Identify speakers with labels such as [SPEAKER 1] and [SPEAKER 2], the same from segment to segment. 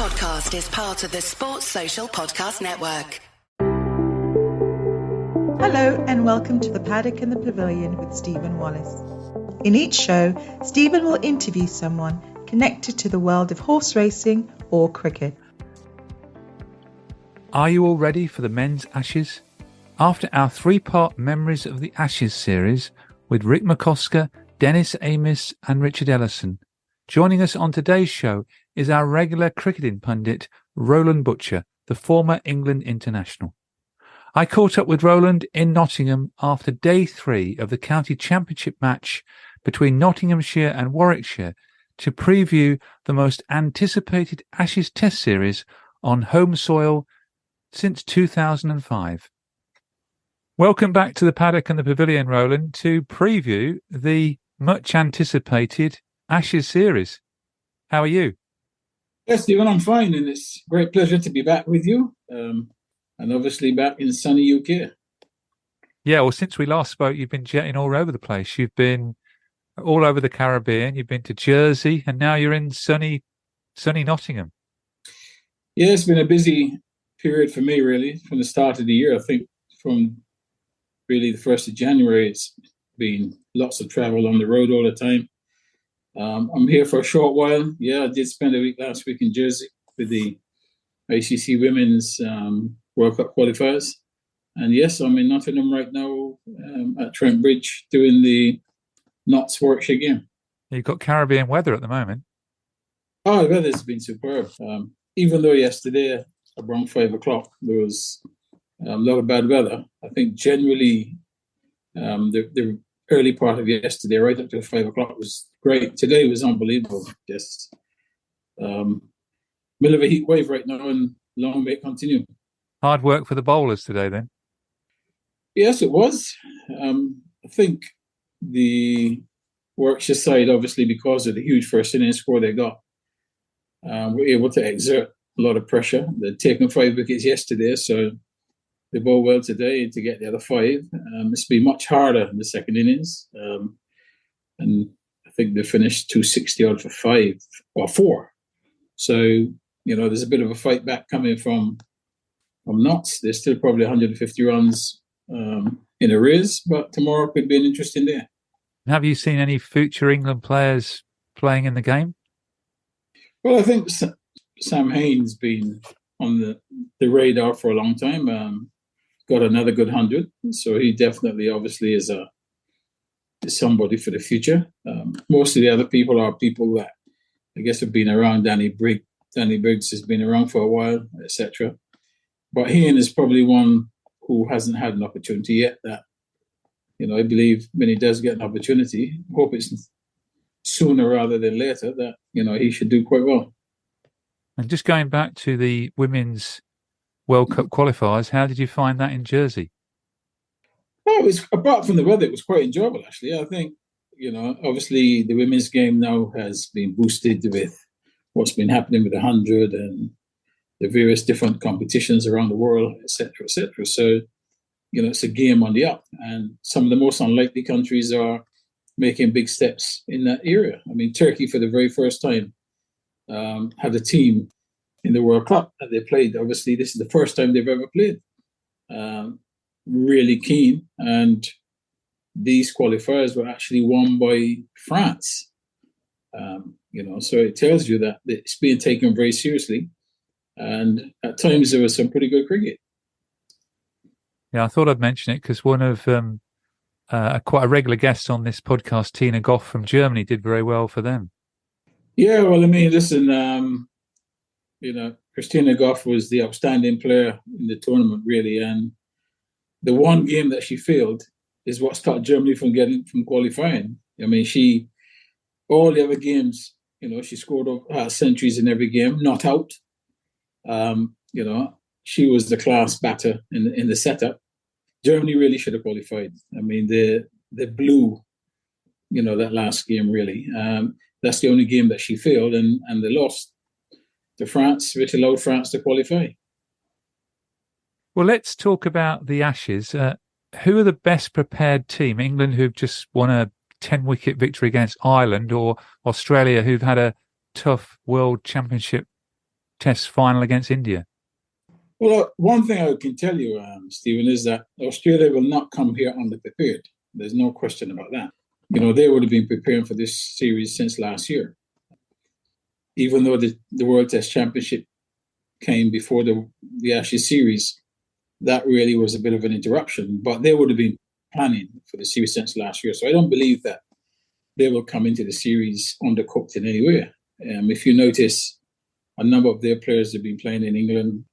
[SPEAKER 1] podcast is part of the Sports Social Podcast Network.
[SPEAKER 2] Hello and welcome to the Paddock and the Pavilion with Stephen Wallace. In each show, Stephen will interview someone connected to the world of horse racing or cricket.
[SPEAKER 3] Are you all ready for the men's Ashes? After our three-part Memories of the Ashes series with Rick McCosker, Dennis Amiss and Richard Ellison, joining us on today's show is our regular cricketing pundit, Roland Butcher, the former England international. I caught up with Roland in Nottingham after day 3 of the county championship match between Nottinghamshire and Warwickshire to preview the most anticipated Ashes Test series on home soil since 2005. Welcome back to the Paddock and the Pavilion, Roland, to preview the much anticipated Ashes series. How are you?
[SPEAKER 4] Yes, Stephen, I'm fine, and it's a great pleasure to be back with you, and obviously back in sunny UK.
[SPEAKER 3] Yeah, well, since we last spoke, you've been jetting all over the place. You've been all over the Caribbean, you've been to Jersey, and now you're in sunny Nottingham.
[SPEAKER 4] Yeah, it's been a busy period for me, really, from the start of the year. I think from really the 1st of January, it's been lots of travel on the road all the time. I'm here for a short while. Yeah, I did spend a week last week in Jersey with the ICC Women's World Cup qualifiers. And yes, I'm in Nottingham right now at Trent Bridge doing the Notts Warwickshire game.
[SPEAKER 3] You've got Caribbean weather at the moment.
[SPEAKER 4] Oh, the weather's been superb. Even though yesterday around 5 o'clock there was a lot of bad weather, I think generally the early part of yesterday, right up to 5 o'clock, was great. Today was unbelievable. Just middle of a heat wave right now, and long may it continue.
[SPEAKER 3] Hard work for the bowlers today, then.
[SPEAKER 4] Yes, it was. I think the Warwickshire side, obviously, because of the huge first innings score they got, were able to exert a lot of pressure. They'd taken 5 wickets yesterday, so they bowled well today to get the other 5. It's been much harder in the second innings. And I think they finished 260 odd for 5 or 4. So, there's a bit of a fight back coming from Notts. There's still probably 150 runs in arrears, but tomorrow could be an interesting day.
[SPEAKER 3] Have you seen any future England players playing in the game?
[SPEAKER 4] Well, I think Sam Hain's been on the radar for a long time. Got another good 100, so he definitely, obviously, is somebody for the future. Most of the other people are people that I guess have been around. Danny Briggs has been around for a while, etc. But Hain is probably one who hasn't had an opportunity yet. That I believe when he does get an opportunity, hope it's sooner rather than later, that he should do quite well.
[SPEAKER 3] And just going back to the women's World Cup qualifiers, how did you find that in Jersey?
[SPEAKER 4] Well, it was, apart from the weather, it was quite enjoyable, actually. I think, obviously the women's game now has been boosted with what's been happening with the 100 and the various different competitions around the world, etc., etc. So, it's a game on the up, and some of the most unlikely countries are making big steps in that area. I mean, Turkey, for the very first time, had a team in the World Cup that they played. Obviously, this is the first time they've ever played. Really keen, and these qualifiers were actually won by France. So it tells you that it's being taken very seriously, and at times there was some pretty good cricket.
[SPEAKER 3] Yeah, I thought I'd mention it because one of quite a regular guest on this podcast, Tina Goff from Germany, did very well for them.
[SPEAKER 4] Yeah, well, I mean, listen, Christina Goff was the outstanding player in the tournament, really, and the one game that she failed is what stopped Germany from qualifying. I mean, all the other games, she scored centuries in every game, not out. She was the class batter in the setup. Germany really should have qualified. I mean, they blew, that last game, really. That's the only game that she failed, and they lost to France, which allowed France to qualify.
[SPEAKER 3] Well, let's talk about the Ashes. Who are the best prepared team? England, who've just won a 10-wicket victory against Ireland, or Australia, who've had a tough World Championship Test final against India?
[SPEAKER 4] Well, one thing I can tell you, Stephen, is that Australia will not come here underprepared. There's no question about that. They would have been preparing for this series since last year. Even though the World Test Championship came before the Ashes series, that really was a bit of an interruption. But they would have been planning for the series since last year. So I don't believe that they will come into the series undercooked in any way. If you notice, a number of their players have been playing in England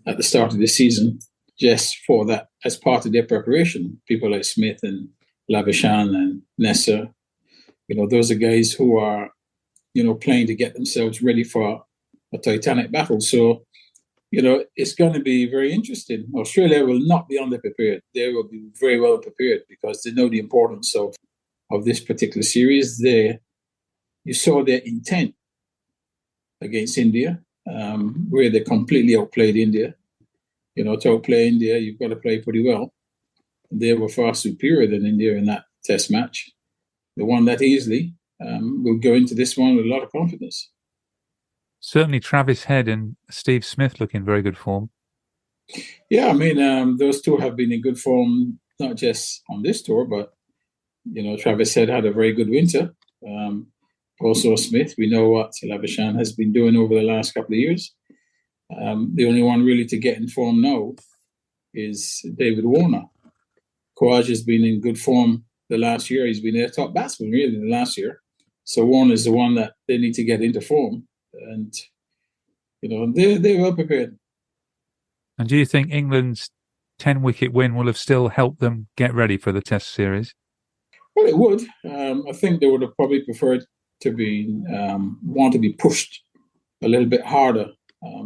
[SPEAKER 4] at the start of the season just for that as part of their preparation. People like Smith and Labuschagne and Nessa, those are guys who are, playing to get themselves ready for a titanic battle. So, it's going to be very interesting. Australia will not be underprepared. They will be very well prepared because they know the importance of this particular series. You saw their intent against India, where they completely outplayed India. To outplay India, you've got to play pretty well. They were far superior than India in that test match. They won that easily. We'll go into this one with a lot of confidence.
[SPEAKER 3] Certainly Travis Head and Steve Smith look in very good form.
[SPEAKER 4] Yeah, those two have been in good form, not just on this tour, but, Travis Head had a very good winter. Also Smith, we know what Labuschagne has been doing over the last couple of years. The only one really to get in form now is David Warner. Kouaj has been in good form the last year. He's been their top batsman really in the last year. So Warner is the one that they need to get into form. And, they're well prepared.
[SPEAKER 3] And do you think England's 10-wicket win will have still helped them get ready for the Test series?
[SPEAKER 4] Well, it would. I think they would have probably preferred to want to be pushed a little bit harder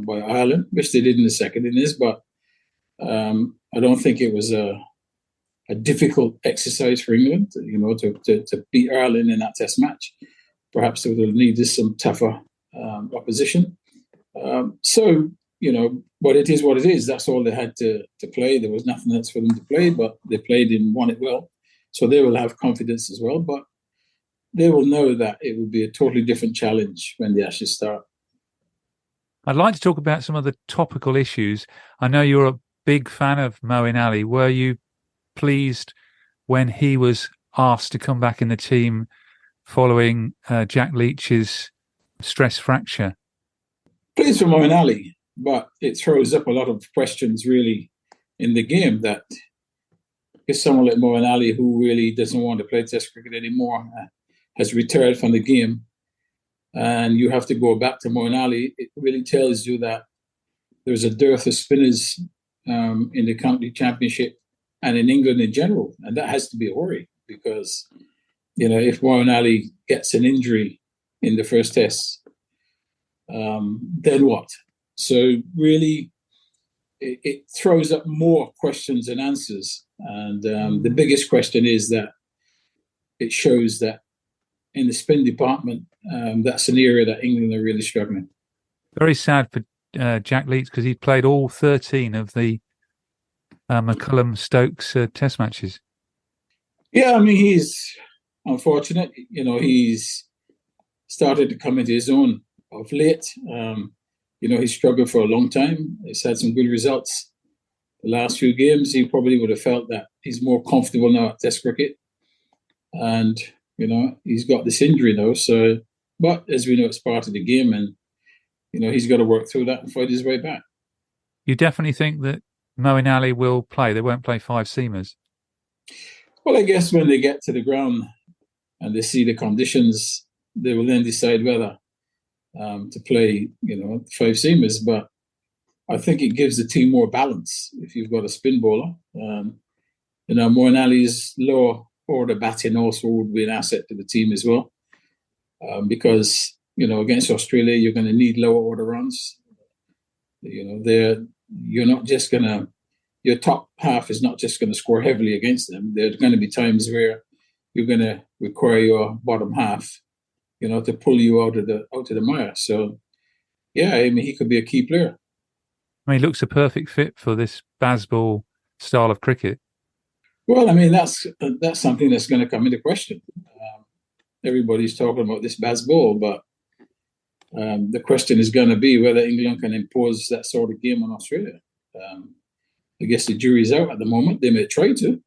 [SPEAKER 4] by Ireland, which they did in the second innings. But I don't think it was a difficult exercise for England, to beat Ireland in that Test match. Perhaps they would have needed some tougher opposition. But it is what it is. That's all they had to play. There was nothing else for them to play, but they played and won it well. So they will have confidence as well. But they will know that it will be a totally different challenge when the Ashes start.
[SPEAKER 3] I'd like to talk about some of the topical issues. I know you're a big fan of Moeen Ali. Were you pleased when he was asked to come back in the team following Jack Leach's stress fracture?
[SPEAKER 4] Pleased for Moeen Ali, but it throws up a lot of questions really in the game that if someone like Moeen Ali, who really doesn't want to play Test cricket anymore, has retired from the game, and you have to go back to Moeen Ali, it really tells you that there's a dearth of spinners in the county championship and in England in general, and that has to be a worry because, if Moeen Ali gets an injury in the first Test, then what? So really, it throws up more questions than answers. And the biggest question is that it shows that in the spin department, that's an area that England are really struggling.
[SPEAKER 3] Very sad for Jack Leach because he played all 13 of the McCullum-Stokes Test matches.
[SPEAKER 4] Yeah, he's unfortunate. He's started to come into his own of late. He's struggled for a long time. He's had some good results. The last few games, he probably would have felt that he's more comfortable now at Test cricket. And, he's got this injury now. So, but as we know, it's part of the game and, he's got to work through that and fight his way back.
[SPEAKER 3] You definitely think that Moeen Ali will play? They won't play five seamers?
[SPEAKER 4] Well, I guess when they get to the ground and they see the conditions, they will then decide whether to play, five seamers. But I think it gives the team more balance if you've got a spin bowler. Moeen Ali's lower order batting also would be an asset to the team as well. Because, against Australia, you're going to need lower order runs. You're not just going to, your top half is not just going to score heavily against them. There's going to be times where you're going to require your bottom half, to pull you out of the mire. So, yeah, he could be a key player.
[SPEAKER 3] He looks a perfect fit for this Bazball style of cricket.
[SPEAKER 4] Well, that's something that's going to come into question. Everybody's talking about this Bazball, but The question is going to be whether England can impose that sort of game on Australia. I guess the jury's out at the moment. They may try to.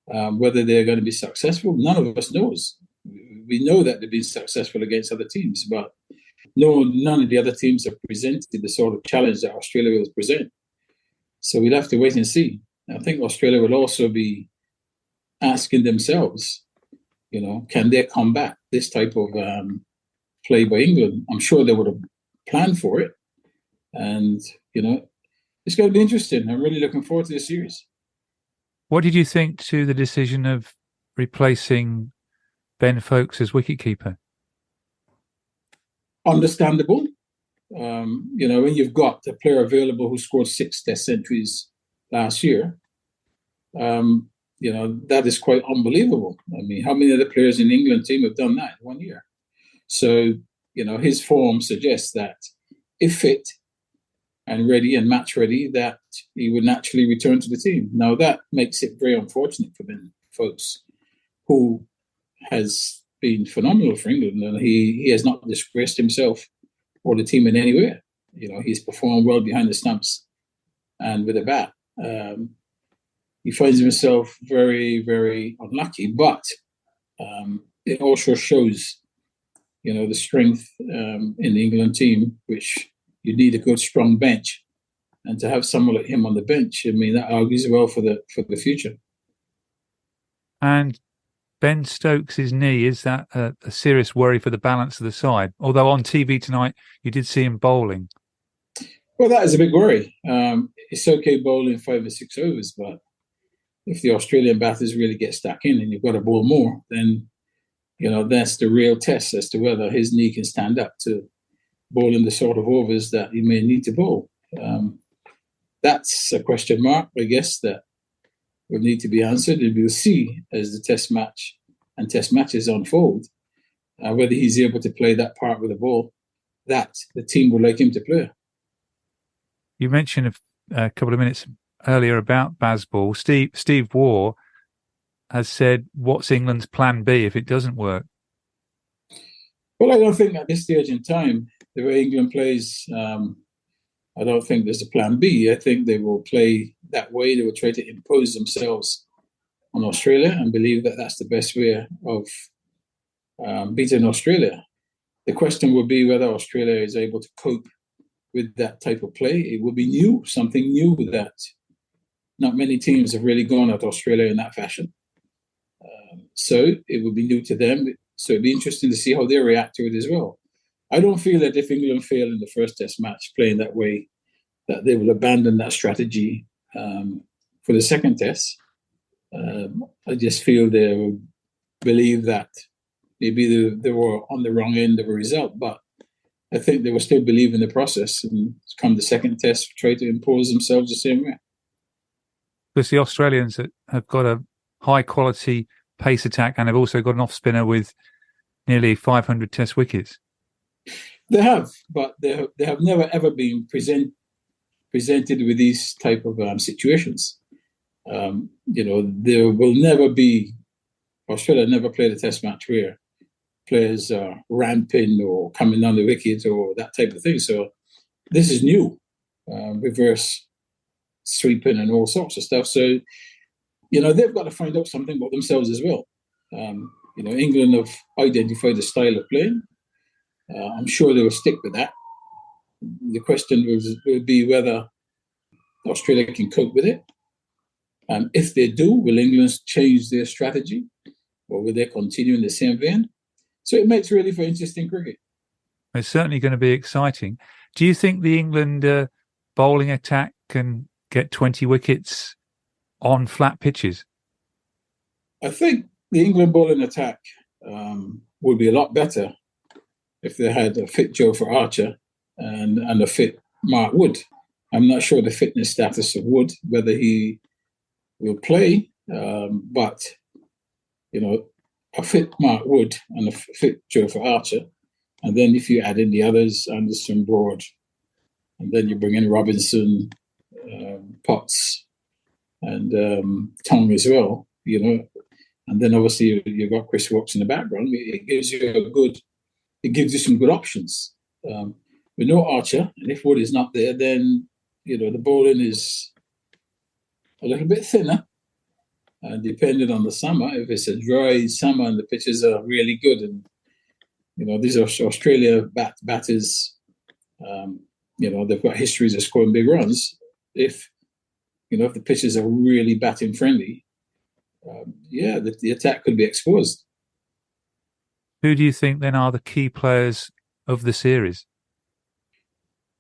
[SPEAKER 4] Whether they're going to be successful, none of us knows. We know that they've been successful against other teams, but none of the other teams have presented the sort of challenge that Australia will present. So we'll have to wait and see. I think Australia will also be asking themselves, can they combat this type of play by England? I'm sure they would have planned for it. And, it's going to be interesting. I'm really looking forward to this series.
[SPEAKER 3] What did you think to the decision of replacing Ben Foakes as wicketkeeper?
[SPEAKER 4] Understandable. When you've got a player available who scored 6 Test centuries last year, that is quite unbelievable. I mean, how many of the players in the England team have done that in 1 year? So, his form suggests that if fit and ready and match ready, that he would naturally return to the team. Now, that makes it very unfortunate for Ben Foakes, who has been phenomenal for England, and he has not disgraced himself or the team in any way. He's performed well behind the stumps and with a bat. He finds himself very, very unlucky, but it also shows, the strength in the England team, which you need a good, strong bench. And to have someone like him on the bench, I mean, that argues well for the future.
[SPEAKER 3] And Ben Stokes' knee, is that a serious worry for the balance of the side? Although on TV tonight, you did see him bowling.
[SPEAKER 4] Well, that is a big worry. It's okay bowling 5 or 6 overs, but if the Australian batters really get stuck in and you've got to bowl more, then, that's the real test as to whether his knee can stand up to bowling the sort of overs that he may need to bowl. That's a question mark, I guess, that will need to be answered. And we'll see as the test match and test matches unfold whether he's able to play that part with the ball that the team would like him to play.
[SPEAKER 3] You mentioned a couple of minutes earlier about Bazball. Steve Waugh has said, what's England's plan B if it doesn't work?
[SPEAKER 4] Well, I don't think at this stage in time, the way England plays, I don't think there's a plan B. I think they will play that way. They will try to impose themselves on Australia and believe that that's the best way of beating Australia. The question will be whether Australia is able to cope with that type of play. It will be new, something new that not many teams have really gone at Australia in that fashion. So it will be new to them. So it'll be interesting to see how they react to it as well. I don't feel that if England fail in the first Test match playing that way, that they will abandon that strategy for the second Test. I just feel they will believe that maybe they were on the wrong end of a result, but I think they will still believe in the process and come the second Test, try to impose themselves the same way.
[SPEAKER 3] Because the Australians have got a high-quality pace attack and have also got an off-spinner with nearly 500 Test wickets.
[SPEAKER 4] They have, but they have never, ever been presented with these type of situations. There will never be, Australia never played a Test match where players are ramping or coming down the wicket or that type of thing. So this is new, reverse sweeping and all sorts of stuff. So, they've got to find out something about themselves as well. England have identified a style of playing. I'm sure they will stick with that. The question will be whether Australia can cope with it. If they do, will England change their strategy or will they continue in the same vein? So it makes really for interesting cricket.
[SPEAKER 3] It's certainly going to be exciting. Do you think the England bowling attack can get 20 wickets on flat pitches?
[SPEAKER 4] I think the England bowling attack would be a lot better if they had a fit Joe for Archer and a fit Mark Wood. I'm not sure the fitness status of Wood, whether he will play, but, a fit Mark Wood and a fit Joe for Archer. And then if you add in the others, Anderson, Broad, and then you bring in Robinson, Potts, and Tong as well, and then obviously you've got Chris Woakes in the background. It gives you some good options. with no archer, and if Wood is not there, then the bowling is a little bit thinner. And depending on the summer, if it's a dry summer and the pitches are really good, and these are Australia batters, they've got histories of scoring big runs. If the pitches are really batting friendly, the attack could be exposed.
[SPEAKER 3] Who do you think then are the key players of the series?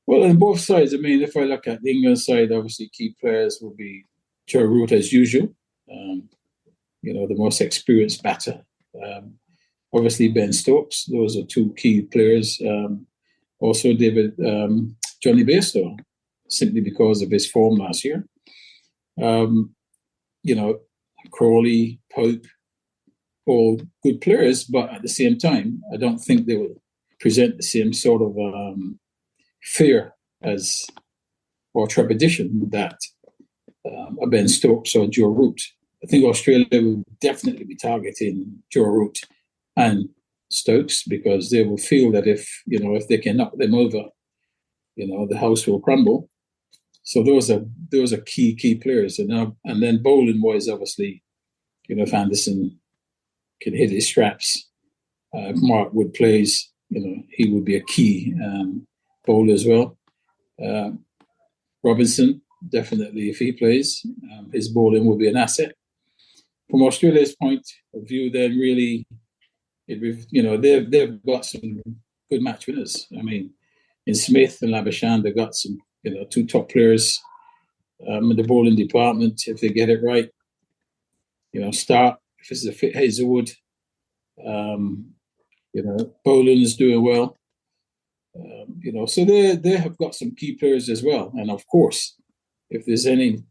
[SPEAKER 4] Well, on both sides, if I look at the England side, obviously key players will be Joe Root as usual, the most experienced batter. Obviously Ben Stokes, those are two key players. Also Jonny Bairstow, simply because of his form last year. Crawley, Pope, all good players, but at the same time, I don't think they will present the same sort of fear or trepidation that a Ben Stokes or Joe Root. I think Australia will definitely be targeting Joe Root and Stokes, because they will feel that if they can knock them over, the house will crumble. So those are key players. And then bowling wise, obviously, if Anderson can hit his straps, if Mark Wood plays, he would be a key bowler as well. Robinson, definitely, if he plays, his bowling will be an asset. From Australia's point of view, then really, they've got some good match winners. In Smith and Labuschagne, they've got some, two top players in the bowling department. If they get it right, Stark, if it's a fit Hazelwood, bowling is doing well. So they have got some key players as well. And of course, if there's any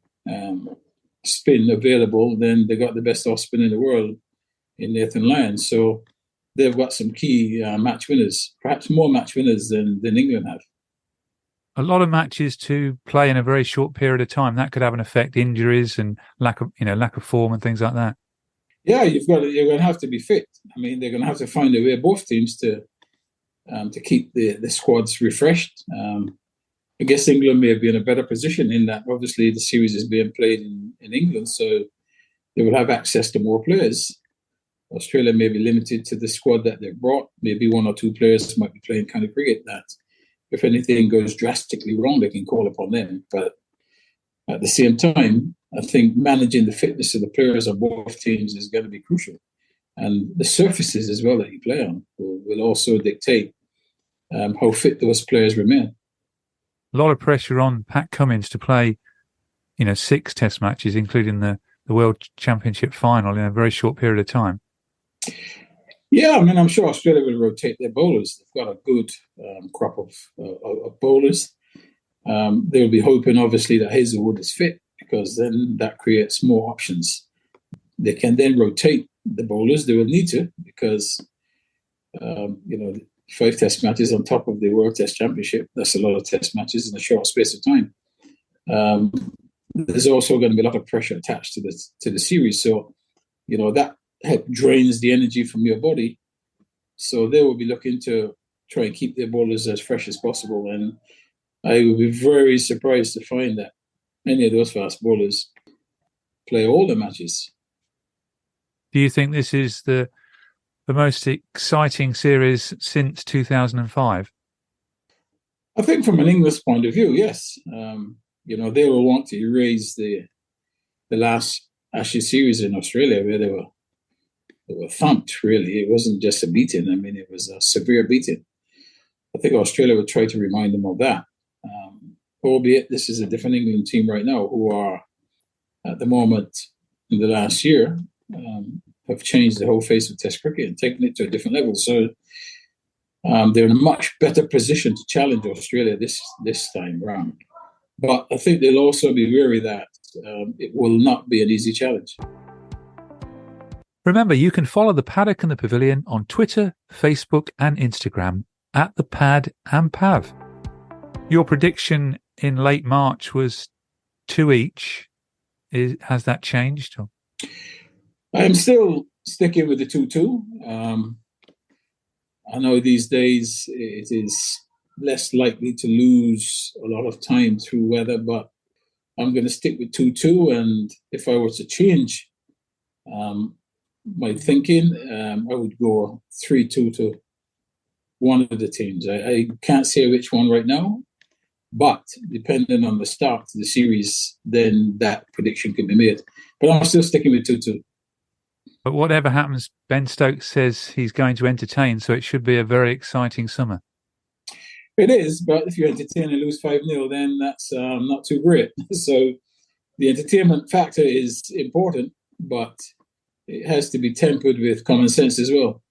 [SPEAKER 4] spin available, then they got the best off spin in the world in Nathan Lyon. So they've got some key match winners, perhaps more match winners than England have.
[SPEAKER 3] A lot of matches to play in a very short period of time. That could have an effect, injuries and lack of form and things like that. Yeah,
[SPEAKER 4] you're going to have to be fit. They're going to have to find a way, both teams, to keep the squads refreshed. I guess England may be in a better position in that obviously the series is being played in England, so they will have access to more players. Australia may be limited to the squad that they've brought. Maybe one or two players might be playing kind of cricket that, if anything goes drastically wrong, they can call upon them. But at the same time, I think managing the fitness of the players on both teams is going to be crucial. And the surfaces as well that you play on will also dictate how fit those players remain.
[SPEAKER 3] A lot of pressure on Pat Cummins to play, 6 test matches, including the World Championship final, in a very short period of time.
[SPEAKER 4] Yeah, I'm sure Australia will rotate their bowlers. They've got a good crop of bowlers. They'll be hoping, obviously, that Hazelwood is fit, because then that creates more options. They can then rotate the bowlers. They will need to, because, 5 test matches on top of the World Test Championship, that's a lot of test matches in a short space of time. There's also going to be a lot of pressure attached to the series. So, that drains the energy from your body. So they will be looking to try and keep their bowlers as fresh as possible. And I would be very surprised to find that many of those fast bowlers play all the matches.
[SPEAKER 3] Do you think this is the most exciting series since 2005?
[SPEAKER 4] I think from an English point of view, yes. They will want to erase the last Ashes series in Australia, where they were thumped, really. It wasn't just a beating. It was a severe beating. I think Australia would try to remind them of that. Albeit this is a different England team right now, who are, at the moment, in the last year, have changed the whole face of Test cricket and taken it to a different level. So they're in a much better position to challenge Australia this time round. But I think they'll also be wary that it will not be an easy challenge.
[SPEAKER 3] Remember, you can follow the Paddock and the Pavilion on Twitter, Facebook and Instagram at the Pad and Pav. Your prediction in late March was 2 each. Has that changed?
[SPEAKER 4] I'm still sticking with the 2-2. I know these days it is less likely to lose a lot of time through weather, but I'm going to stick with 2-2. And if I were to change my thinking, I would go 3-2 to one of the teams. I can't say which one right now, but depending on the start of the series, then that prediction can be made. But I'm still sticking with 2-2.
[SPEAKER 3] But whatever happens, Ben Stokes says he's going to entertain, so it should be a very exciting summer.
[SPEAKER 4] It is, but if you entertain and lose 5-0, then that's not too great. So the entertainment factor is important, but it has to be tempered with common sense as well.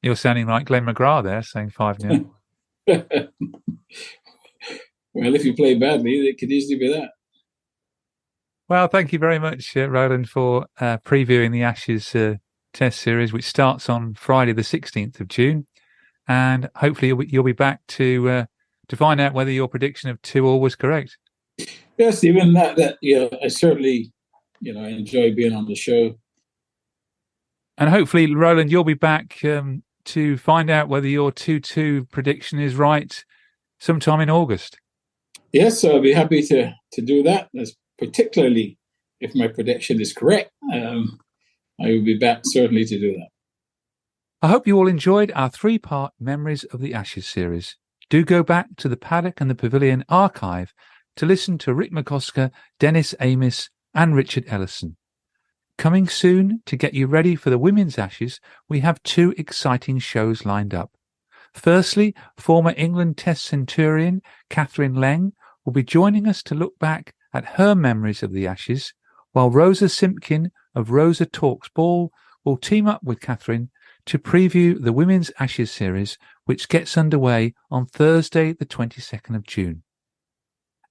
[SPEAKER 3] You're sounding like Glenn McGrath there, saying 5-0.
[SPEAKER 4] Well, if you play badly, it could easily be that.
[SPEAKER 3] Well, thank you very much, Roland, for previewing the Ashes Test Series, which starts on Friday, the 16th of June. And hopefully you'll be back to find out whether your prediction of 2-2 was correct.
[SPEAKER 4] Yes, even that I certainly, enjoy being on the show.
[SPEAKER 3] And hopefully, Roland, you'll be back to find out whether your 2-2 prediction is right sometime in August. Yes,
[SPEAKER 4] I'll be happy to do that. That's particularly if my prediction is correct. I will be back certainly to do that.
[SPEAKER 3] I hope you all enjoyed our 3-part Memories of the Ashes series. Do go back to the Paddock and the Pavilion archive to listen to Rick McCosker, Dennis Amiss and Richard Ellison. Coming soon to get you ready for the Women's Ashes, we have 2 exciting shows lined up. Firstly, former England Test centurion Catherine Leng will be joining us to look back at her memories of the Ashes, while Rosa Simpkin of Rosa Talks Ball will team up with Catherine to preview the Women's Ashes series, which gets underway on Thursday, the 22nd of June.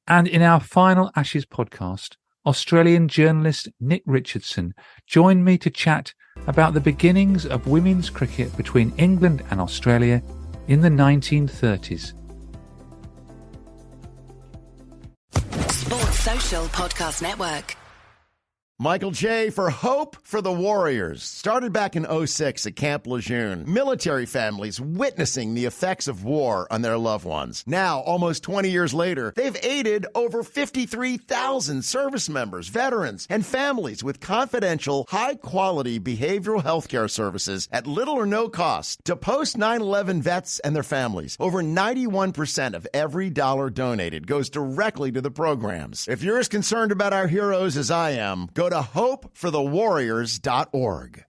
[SPEAKER 3] And in our final Ashes podcast, Australian journalist Nick Richardson joined me to chat about the beginnings of women's cricket between England and Australia in the 1930s.
[SPEAKER 1] Sports Social Podcast Network.
[SPEAKER 5] Michael J. for Hope for the Warriors. Started back in 2006 at Camp Lejeune. Military families witnessing the effects of war on their loved ones. Now, almost 20 years later, they've aided over 53,000 service members, veterans, and families with confidential, high-quality behavioral health care services at little or no cost to post-9/11 vets and their families. Over 91% of every dollar donated goes directly to the programs. If you're as concerned about our heroes as I am, go to hopeforthewarriors.org.